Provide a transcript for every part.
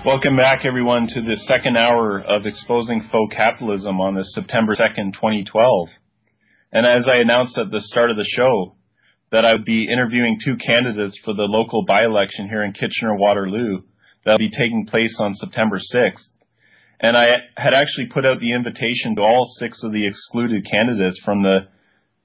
Welcome back, everyone, to the second hour of Exposing Faux Capitalism on this September 2nd, 2012. And as I announced at the start of the show, that I would be interviewing two candidates for the local by-election here in Kitchener-Waterloo that will be taking place on September 6th. And I had actually put out the invitation to all 6 of the excluded candidates from the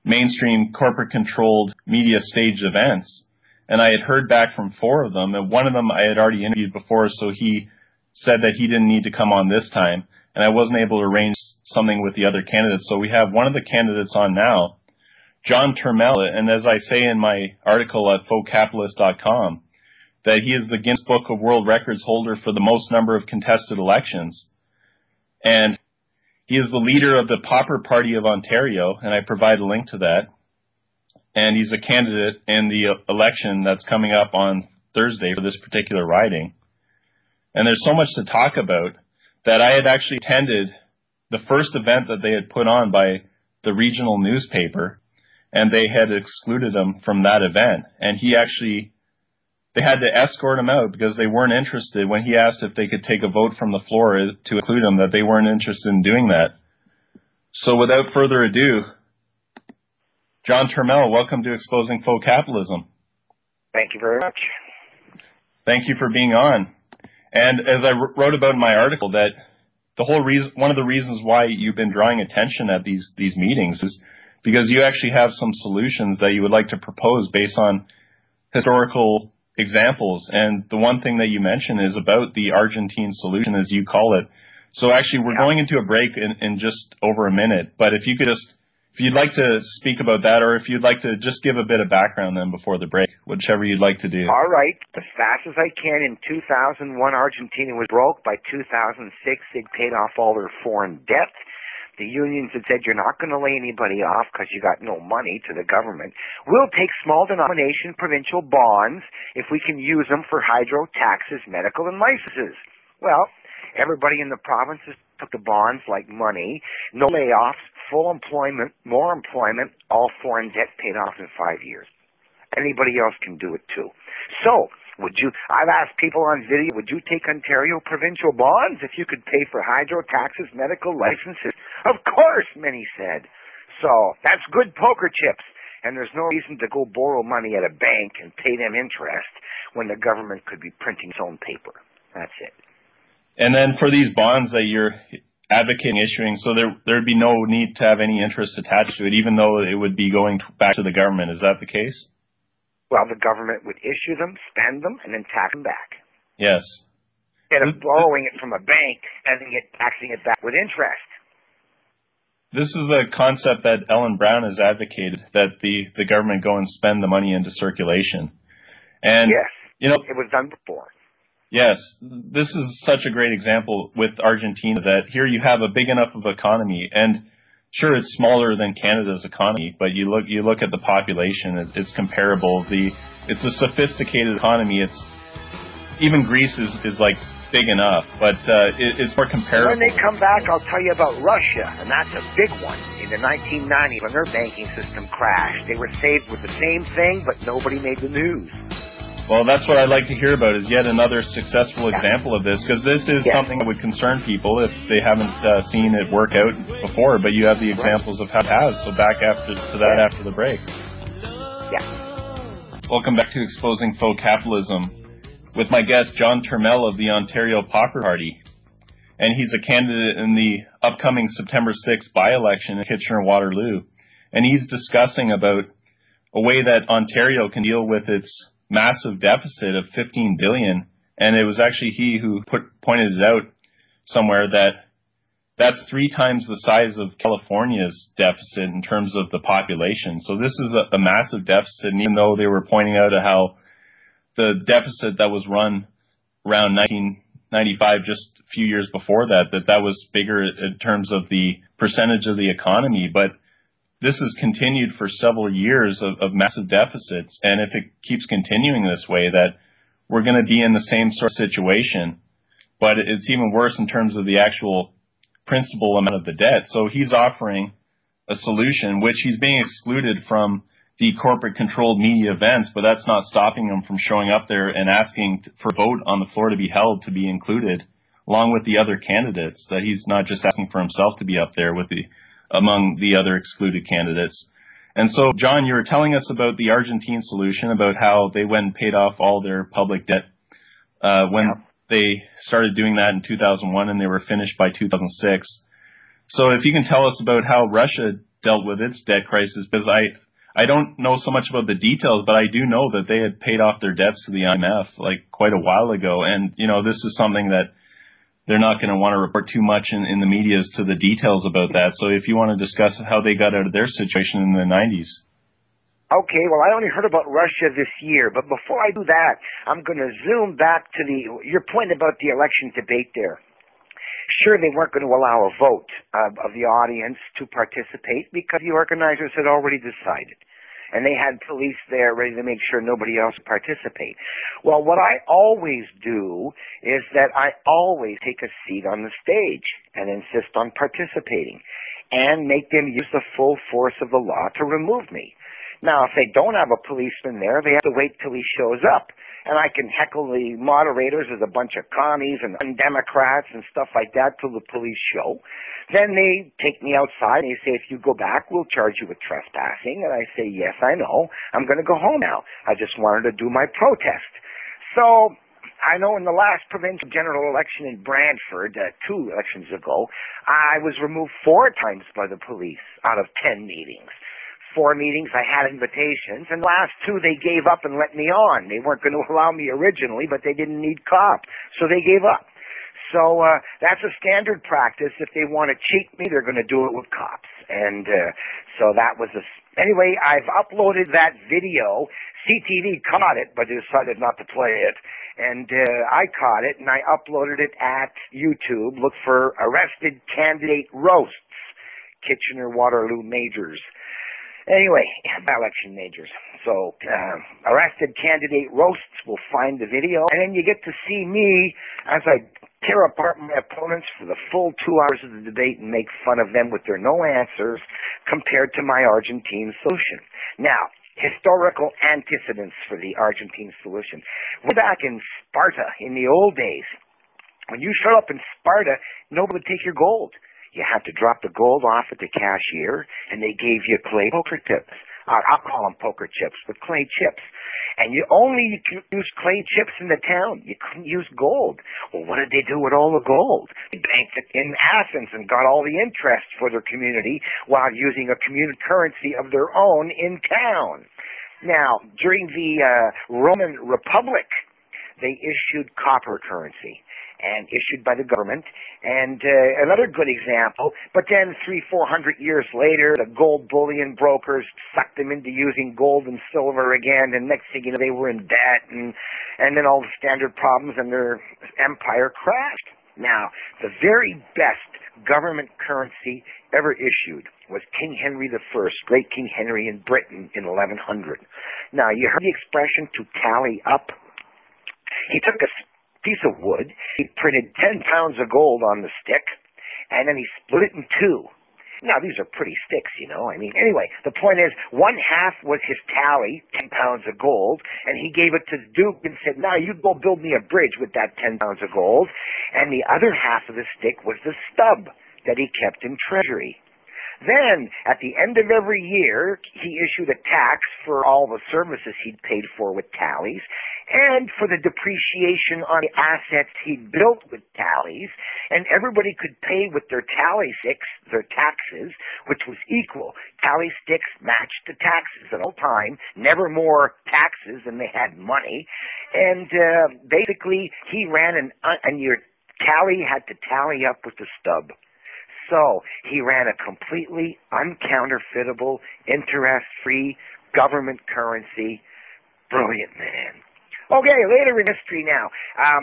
mainstream corporate-controlled media staged events. And I had heard back from 4 of them, and one of them I had already interviewed before, so he said that he didn't need to come on this time, and I wasn't able to arrange something with the other candidates. So we have one of the candidates on now, John Turmel, and as I say in my article at FauxCapitalist.com, that he is the Guinness Book of World Records holder for the most number of contested elections. And he is the leader of the Pauper Party of Ontario, and I provide a link to that. And he's a candidate in the election that's coming up on Thursday for this particular riding. And there's so much to talk about that I had actually attended the first event that they had put on by the regional newspaper, and they had excluded him from that event. And they had to escort him out because they weren't interested. When he asked if they could take a vote from the floor to include him, that they weren't interested in doing that. So without further ado, John Turmel, welcome to Exposing Faux Capitalism. Thank you very much. Thank you for being on. And as I wrote about in my article, that one of the reasons why you've been drawing attention at these meetings is because you actually have some solutions that you would like to propose based on historical examples. And the one thing that you mentioned is about the Argentine solution, as you call it. So actually, we're going into a break in just over a minute. But if you'd like to speak about that, or if you'd like to just give a bit of background then before the break, whichever you'd like to do. All right. As fast as I can. In 2001, Argentina was broke. By 2006, they'd paid off all their foreign debt. The unions had said, you're not going to lay anybody off because you got no money to the government. We'll take small denomination provincial bonds if we can use them for hydro, taxes, medical, and licenses. Well, everybody in the provinces took the bonds like money. No layoffs, full employment, more employment, all foreign debt paid off in 5 years. Anybody else can do it too. So, I've asked people on video, would you take Ontario provincial bonds if you could pay for hydro, taxes, medical, licenses? Of course, many said. So, that's good poker chips. And there's no reason to go borrow money at a bank and pay them interest when the government could be printing its own paper. That's it. And then for these bonds that you're advocating issuing, so there'd be no need to have any interest attached to it, even though it would be going back to the government. Is that the case? Well, the government would issue them, spend them, and then tax them back. Yes. Instead of borrowing it from a bank and then taxing it back with interest. This is a concept that Ellen Brown has advocated, that the government go and spend the money into circulation. And, yes, you know, it was done before. Yes, this is such a great example with Argentina, that here you have a big enough of economy, and sure, it's smaller than Canada's economy, but you look at the population, it's comparable. It's a sophisticated economy. Even Greece is like big enough, but it's more comparable. When they come back, I'll tell you about Russia, and that's a big one. In the 1990s, when their banking system crashed, they were saved with the same thing, but nobody made the news. Well, that's what I'd like to hear about, is yet another successful example of this, because this is something that would concern people if they haven't seen it work out before, but you have the examples of how it has, so back after the break. Yeah. Welcome back to Exposing Faux Capitalism with my guest, John Turmel of the Ontario Pauper Party. And he's a candidate in the upcoming September 6th by-election in Kitchener-Waterloo. And he's discussing about a way that Ontario can deal with its massive deficit of $15 billion, and it was actually he who pointed it out somewhere that that's 3 times the size of California's deficit in terms of the population. So this is a massive deficit, and even though they were pointing out how the deficit that was run around 1995, just a few years before that was bigger in terms of the percentage of the economy, but this has continued for several years of massive deficits, and if it keeps continuing this way, that we're going to be in the same sort of situation, but it's even worse in terms of the actual principal amount of the debt. So he's offering a solution, which he's being excluded from the corporate-controlled media events, but that's not stopping him from showing up there and asking for a vote on the floor to be held to be included, along with the other candidates, that he's not just asking for himself to be up there with among the other excluded candidates. And so, John, you were telling us about the Argentine solution, about how they went and paid off all their public debt when they started doing that in 2001 and they were finished by 2006. So if you can tell us about how Russia dealt with its debt crisis, because I don't know so much about the details, but I do know that they had paid off their debts to the IMF like quite a while ago. And, you know, this is something that they're not going to want to report too much in the media as to the details about that. So if you want to discuss how they got out of their situation in the 90s. Okay, well, I only heard about Russia this year, but before I do that, I'm going to zoom back to your point about the election debate there. Sure, they weren't going to allow a vote of the audience to participate because the organizers had already decided. And they had police there ready to make sure nobody else would participate. Well, what I always do is that I always take a seat on the stage and insist on participating and make them use the full force of the law to remove me. Now, if they don't have a policeman there, they have to wait till he shows up. And I can heckle the moderators as a bunch of commies and undemocrats and stuff like that till the police show. Then they take me outside and they say, if you go back, we'll charge you with trespassing. And I say, yes, I know. I'm going to go home now. I just wanted to do my protest. So I know in the last provincial general election in Brantford, 2 elections ago, I was removed 4 times by the police out of 10 meetings. 4 meetings, I had invitations, and the last 2 they gave up and let me on. They weren't going to allow me originally, but they didn't need cops, so they gave up. So that's a standard practice. If they want to cheat me, they're going to do it with cops. And so that was anyway, I've uploaded that video. CTV caught it, but they decided not to play it. And I caught it, and I uploaded it at YouTube. Look for Arrested Candidate Roasts, Kitchener-Waterloo Majors. Anyway, by-election majors. So, Arrested Candidate Roasts will find the video, and then you get to see me as I tear apart my opponents for the full 2 hours of the debate and make fun of them with their no answers compared to my Argentine solution. Now, historical antecedents for the Argentine solution. We're back in Sparta in the old days. When you showed up in Sparta, nobody would take your gold. You had to drop the gold off at the cashier, and they gave you clay poker chips. I'll call them poker chips, but clay chips. And you only used clay chips in the town. You couldn't use gold. Well, what did they do with all the gold? They banked it in Athens and got all the interest for their community while using a community currency of their own in town. Now, during the Roman Republic, they issued copper currency, and issued by the government. And another good example, but then 300-400 years later, the gold bullion brokers sucked them into using gold and silver again, and next thing you know, they were in debt, and then all the standard problems, and their empire crashed. Now, the very best government currency ever issued was King Henry I, great King Henry in Britain in 1100. Now, you heard the expression to tally up? He took a piece of wood, he printed 10 pounds of gold on the stick, and then he split it in 2. Now, these are pretty sticks, you know. I mean, anyway, the point is, 1/2 was his tally, 10 pounds of gold, and he gave it to the Duke and said, now you go build me a bridge with that 10 pounds of gold. And the other half of the stick was the stub that he kept in treasury. Then, at the end of every year, he issued a tax for all the services he'd paid for with tallies, and for the depreciation on the assets he'd built with tallies, and everybody could pay with their tally sticks, their taxes, which was equal. Tally sticks matched the taxes at all time, never more taxes than they had money, and basically he ran and your tally had to tally up with the stub. So he ran a completely uncounterfeitable, interest-free government currency. Brilliant man. Okay, later in history now.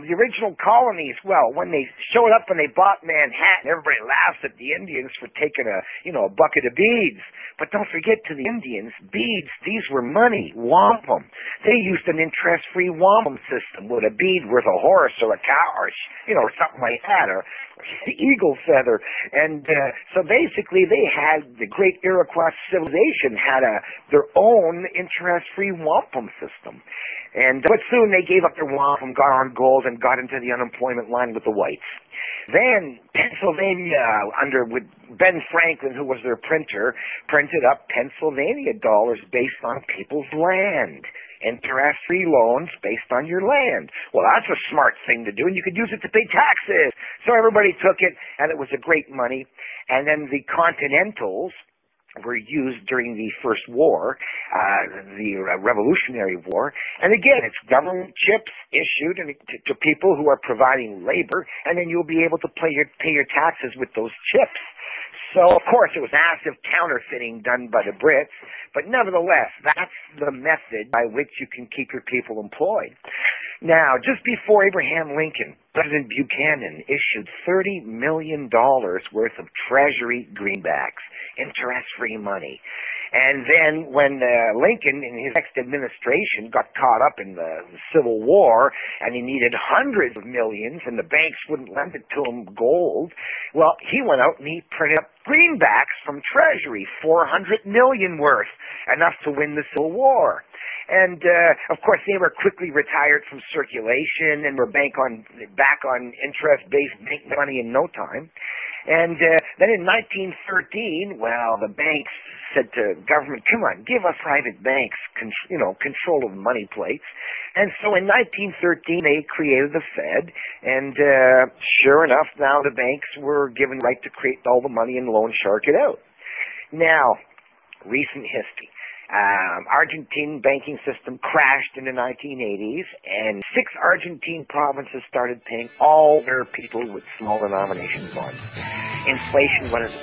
The original colonies, well, when they showed up and they bought Manhattan, everybody laughs at the Indians for taking a bucket of beads. But don't forget, to the Indians, beads, these were money, wampum. They used an interest-free wampum system with a bead worth a horse or a cow or, something like that, or eagle feather. And so basically they had, the great Iroquois civilization had their own interest-free wampum system. But soon they gave up their wampum, got on gold, and got into the unemployment line with the whites. Then Pennsylvania, with Ben Franklin, who was their printer, printed up Pennsylvania dollars based on people's land. Interest-free loans based on your land. Well, that's a smart thing to do, and you could use it to pay taxes. So everybody took it, and it was a great money. And then the Continentals were used during the First War, the Revolutionary War. And again, it's government chips issued to people who are providing labor, and then you'll be able to pay your taxes with those chips. So, of course, it was massive counterfeiting done by the Brits, but nevertheless, that's the method by which you can keep your people employed. Now, just before Abraham Lincoln, President Buchanan issued $30 million worth of Treasury greenbacks, interest-free money. And then when Lincoln, in his next administration, got caught up in the Civil War, and he needed hundreds of millions, and the banks wouldn't lend it to him gold, well, he went out and he printed up greenbacks from Treasury, $400 million worth, enough to win the Civil War. And, of course, they were quickly retired from circulation and were back on interest-based bank money in no time. And then in 1913, well, the banks said to government, come on, give us private banks, control of money plates. And so in 1913, they created the Fed, and sure enough, now the banks were given the right to create all the money and loan shark it out. Now, recent history. Argentine banking system crashed in the 1980s, and 6 Argentine provinces started paying all their people with small denomination bonds. Inflation was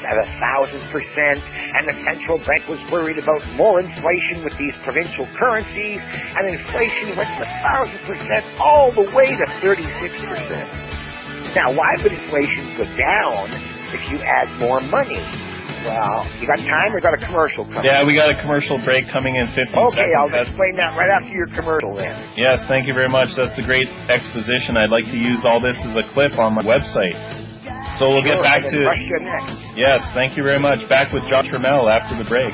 at 1,000%, and the central bank was worried about more inflation with these provincial currencies, and inflation went from 1,000% all the way to 36%. Now, why would inflation go down if you add more money? Well, you got time or got a commercial coming? Yeah, we got a commercial break coming in 50 seconds. Okay, I'll explain that right after your commercial then. Yes, thank you very much. That's a great exposition. I'd like to use all this as a clip on my website. So we'll get back to... Yes, thank you very much. Back with John Turmel after the break.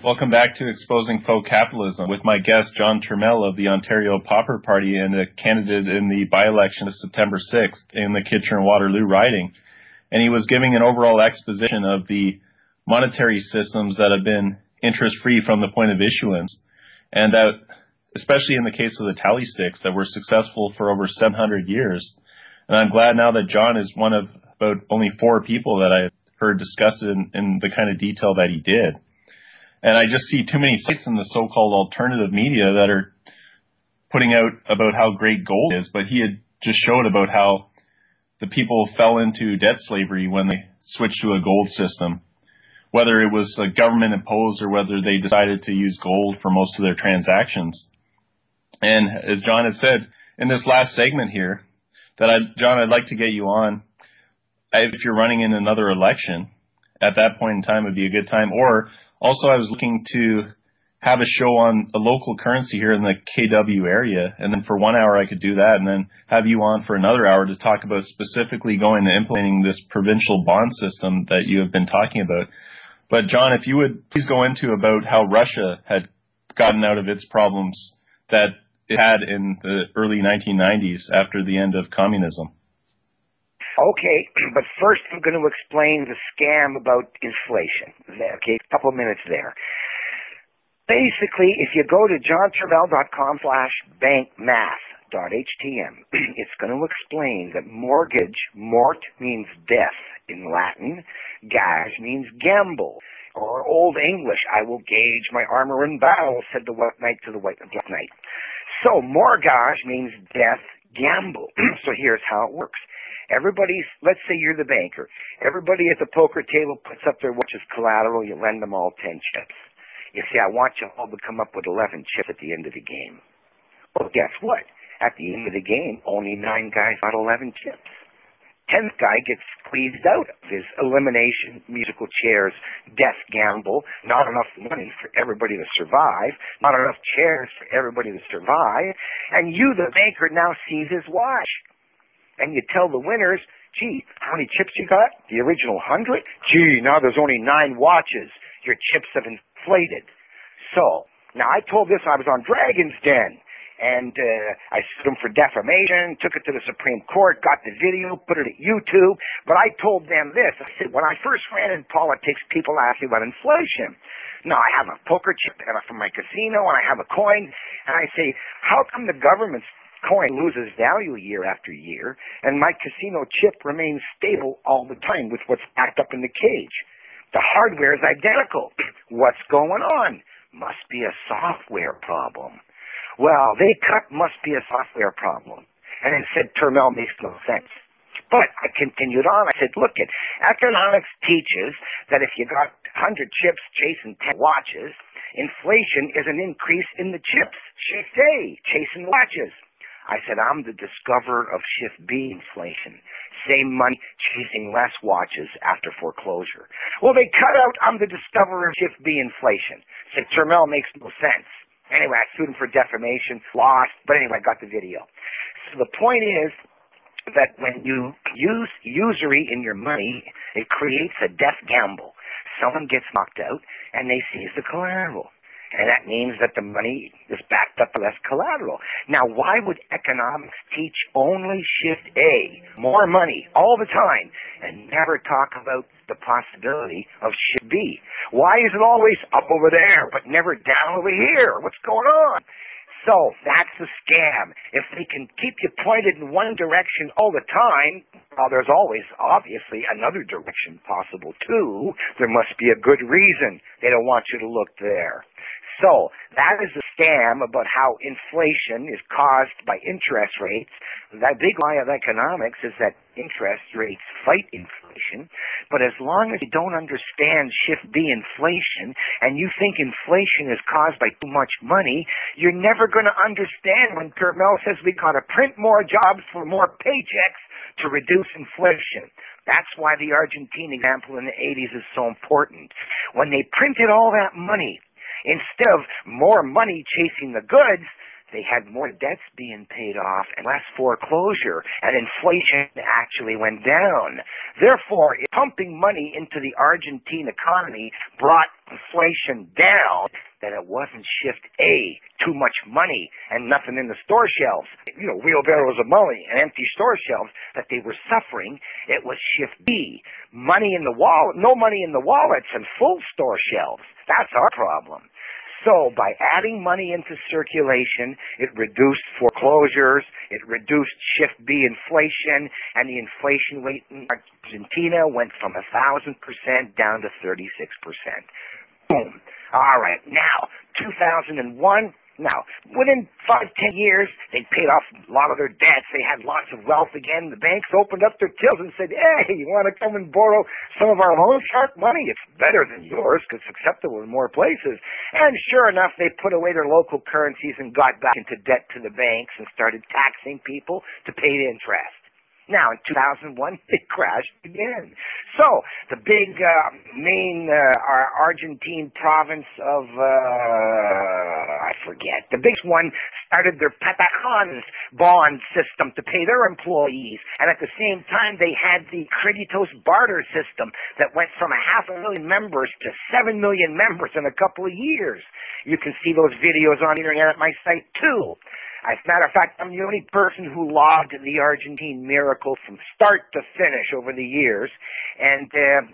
Welcome back to Exposing Faux Capitalism with my guest, John Turmel of the Ontario Pauper Party and a candidate in the by-election of September 6th in the Kitchener-Waterloo riding. And he was giving an overall exposition of the monetary systems that have been interest-free from the point of issuance, and that, especially in the case of the tally sticks, that were successful for over 700 years. And I'm glad now that John is one of about only 4 people that I've heard discuss it in the kind of detail that he did. And I just see too many sites in the so-called alternative media that are putting out about how great gold is, but he had just showed about how the people fell into debt slavery when they switched to a gold system, whether it was government imposed or whether they decided to use gold for most of their transactions. And as John had said in this last segment here, John, I'd like to get you on. If you're running in another election, at that point in time would be a good time. Or also I was looking to have a show on a local currency here in the KW area, and then for 1 hour I could do that, and then have you on for another hour to talk about specifically going to implementing this provincial bond system that you have been talking about. But John, if you would please go into about how Russia had gotten out of its problems that it had in the early 1990s after the end of communism. Okay, but first I'm going to explain the scam about inflation. Okay, a couple of minutes there. Basically, if you go to johnturmel.com/bankmath.htm, it's going to explain that mortgage, mort means death in Latin, gage means gamble, or Old English, I will gauge my armor in battle, said the white knight to the black knight. So mortgage means death, gamble. So here's how it works. Let's say you're the banker. Everybody at the poker table puts up their watch as collateral, you lend them all 10 chips. You see, I want you all to come up with 11 chips at the end of the game. Well, guess what? At the end of the game, only 9 guys got 11 chips. 10th guy gets squeezed out of his elimination, musical chairs, death gamble, not enough money for everybody to survive, not enough chairs for everybody to survive, and you, the banker, now sees his watch. And you tell the winners, gee, how many chips you got? The original 100? Gee, now there's only 9 watches. Your chips have inflated. So, now I told this I was on Dragon's Den. And I sued him for defamation, took it to the Supreme Court, got the video, put it at YouTube. But I told them this. I said, when I first ran in politics, people asked me about inflation. Now, I have a poker chip from my casino, and I have a coin. And I say, how come the government's coin loses value year after year, and my casino chip remains stable all the time with what's packed up in the cage? The hardware is identical. What's going on? Must be a software problem. Well, they cut must be a software problem. And it said Turmel makes no sense. But I continued on. I said, look, economics teaches that if you got 100 chips chasing 10 watches, inflation is an increase in the chips. Shift A, chasing watches. I said, I'm the discoverer of shift B inflation. Same money, chasing less watches after foreclosure. Well, they cut out, I'm the discoverer of shift B inflation. Said Turmel makes no sense. Anyway, I sued him for defamation, lost, but anyway, I got the video. So the point is that when you use usury in your money, it creates a death gamble. Someone gets knocked out, and they seize the collateral. And that means that the money is backed up with less collateral. Now, why would economics teach only shift A, more money, all the time, and never talk about the possibility of shift B? Why is it always up over there, but never down over here? What's going on? So, that's a scam. If they can keep you pointed in one direction all the time, well, there's always, obviously, another direction possible, too. There must be a good reason they don't want you to look there. So, that is a scam about how inflation is caused by interest rates. That big lie of economics is that interest rates fight inflation. But as long as you don't understand shift B inflation, and you think inflation is caused by too much money, you're never going to understand when Turmel says we got to print more jobs for more paychecks to reduce inflation. That's why the Argentine example in the 80s is so important. When they printed all that money, instead of more money chasing the goods, they had more debts being paid off and less foreclosure, and inflation actually went down. Therefore, pumping money into the Argentine economy brought inflation down, that it wasn't shift A, too much money and nothing in the store shelves, wheelbarrows of money and empty store shelves, that they were suffering. It was shift B, money in the wallet, no money in the wallets and full store shelves. That's our problem. So by adding money into circulation, it reduced foreclosures, it reduced shift B inflation, and the inflation rate in Argentina went from 1,000% down to 36%. Boom. All right, now, 2001, now, within 5-10 years, they paid off a lot of their debts. They had lots of wealth again. The banks opened up their tills and said, hey, you want to come and borrow some of our loan shark money? It's better than yours because it's acceptable in more places. And sure enough, they put away their local currencies and got back into debt to the banks and started taxing people to pay the interest. Now, in 2001, it crashed again. So, the big main Argentine province of, I forget, the biggest one started their Patacons bond system to pay their employees. And at the same time, they had the Creditos barter system that went from 500,000 members to 7 million members in a couple of years. You can see those videos on the internet at my site, too. As a matter of fact, I'm the only person who logged the Argentine miracle from start to finish over the years, and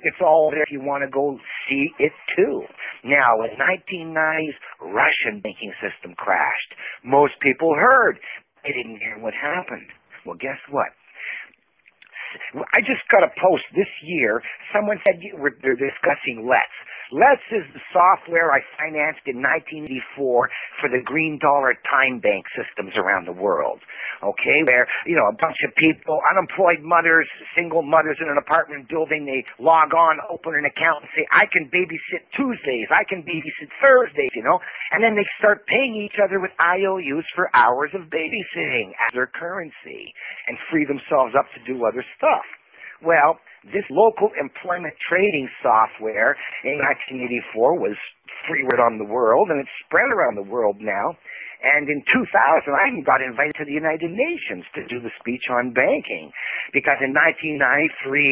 it's all there if you want to go see it too. Now, in 1990s, Russian banking system crashed. Most people heard. They didn't hear what happened. Well, guess what? I just got a post this year. Someone said they're discussing LETS. Let's is the software I financed in 1984 for the green dollar time bank systems around the world. Okay, where, you know, a bunch of people, unemployed mothers, single mothers in an apartment building, they log on, open an account and say, I can babysit Tuesdays, I can babysit Thursdays, you know, and then they start paying each other with IOUs for hours of babysitting as their currency and free themselves up to do other stuff. Well, this local employment trading software in 1984 was free around the world, and it's spread around the world now. And in 2000, I even got invited to the United Nations to do the speech on banking, because in 1993,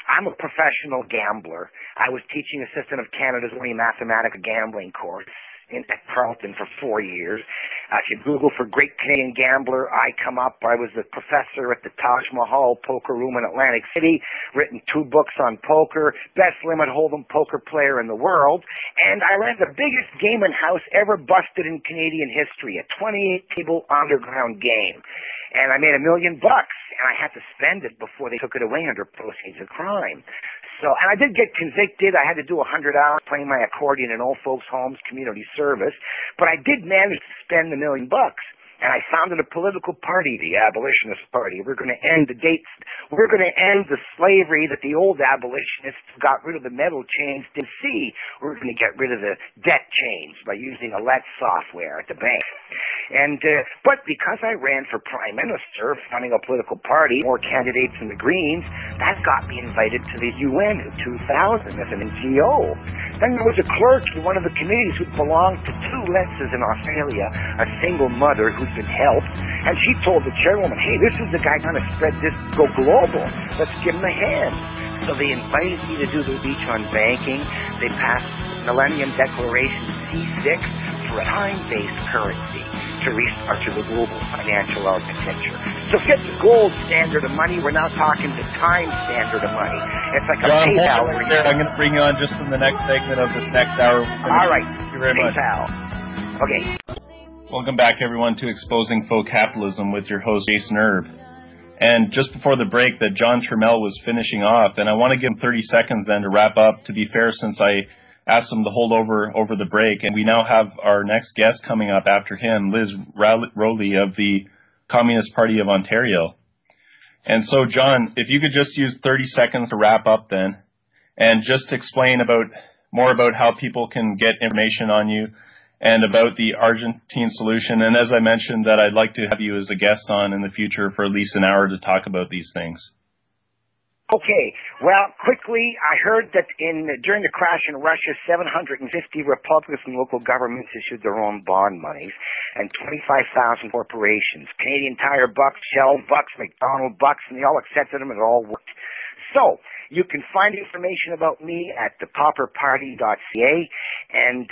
I'm a professional gambler. I was teaching assistant of Canada's only mathematical gambling course at Carleton for 4 years. If you Google for Great Canadian Gambler, I come up. I was a professor at the Taj Mahal Poker Room in Atlantic City, written 2 books on poker, best limit hold'em poker player in the world, and I ran the biggest gaming house ever busted in Canadian history, a 28-table underground game. And I made $1 million, and I had to spend it before they took it away under proceeds of crime. So, and I did get convicted. I had to do 100 hours playing my accordion in old folks' homes, community service. But I did manage to spend $1 million. And I founded a political party, the Abolitionist Party. We're going to end we're going to end the slavery that the old abolitionists got rid of the metal chains didn't see. We're going to get rid of the debt chains by using UNILETS software at the bank. And, but because I ran for Prime Minister, founding a political party, more candidates than the Greens, that got me invited to the UN in 2000 as an NGO. Then there was a clerk in one of the committees who belonged to 2 Letses in Australia, a single mother who'd been helped, and she told the chairwoman, hey, this is the guy going to spread this, go global. Let's give him a hand. So they invited me to do the speech on banking. They passed Millennium Declaration C6 for a time-based currency to restart to the global financial architecture. So forget the gold standard of money. We're now talking the time standard of money. It's like a PayPal. I'm going to bring you on just in the next segment of this next hour. All right. Thank you very much. Okay. Welcome back, everyone, to Exposing Faux Capitalism with your host, Jason Erb. And just before the break, that John Turmel was finishing off, and I want to give him 30 seconds then to wrap up, to be fair, since I asked him to hold over the break. And we now have our next guest coming up after him, Liz Rowley of the Communist Party of Ontario. And so, John, if you could just use 30 seconds to wrap up then, and just explain more about how people can get information on you and about the Argentine solution. And as I mentioned, that I'd like to have you as a guest on in the future for at least an hour to talk about these things. Okay, well, quickly, I heard that during the crash in Russia, 750 republics and local governments issued their own bond monies, and 25,000 corporations, Canadian Tire bucks, Shell bucks, McDonald bucks, and they all accepted them, and it all worked. So, you can find information about me at thepauperparty.ca, and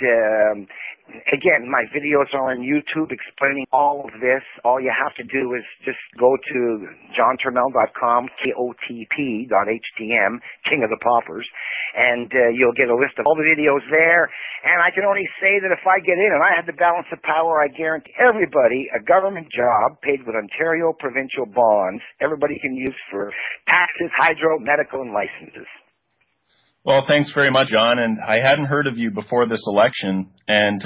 again, my videos are on YouTube explaining all of this. All you have to do is just go to johnturmel.com, KOTP.htm, King of the Paupers, and you'll get a list of all the videos there. And I can only say that if I get in and I have the balance of power, I guarantee everybody a government job paid with Ontario provincial bonds, everybody can use for taxes, hydro, medical, and licenses. Well, thanks very much, John. And I hadn't heard of you before this election, and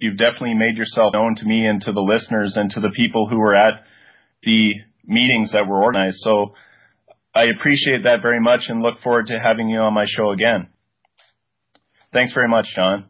you've definitely made yourself known to me and to the listeners and to the people who were at the meetings that were organized. So I appreciate that very much and look forward to having you on my show again. Thanks very much, John.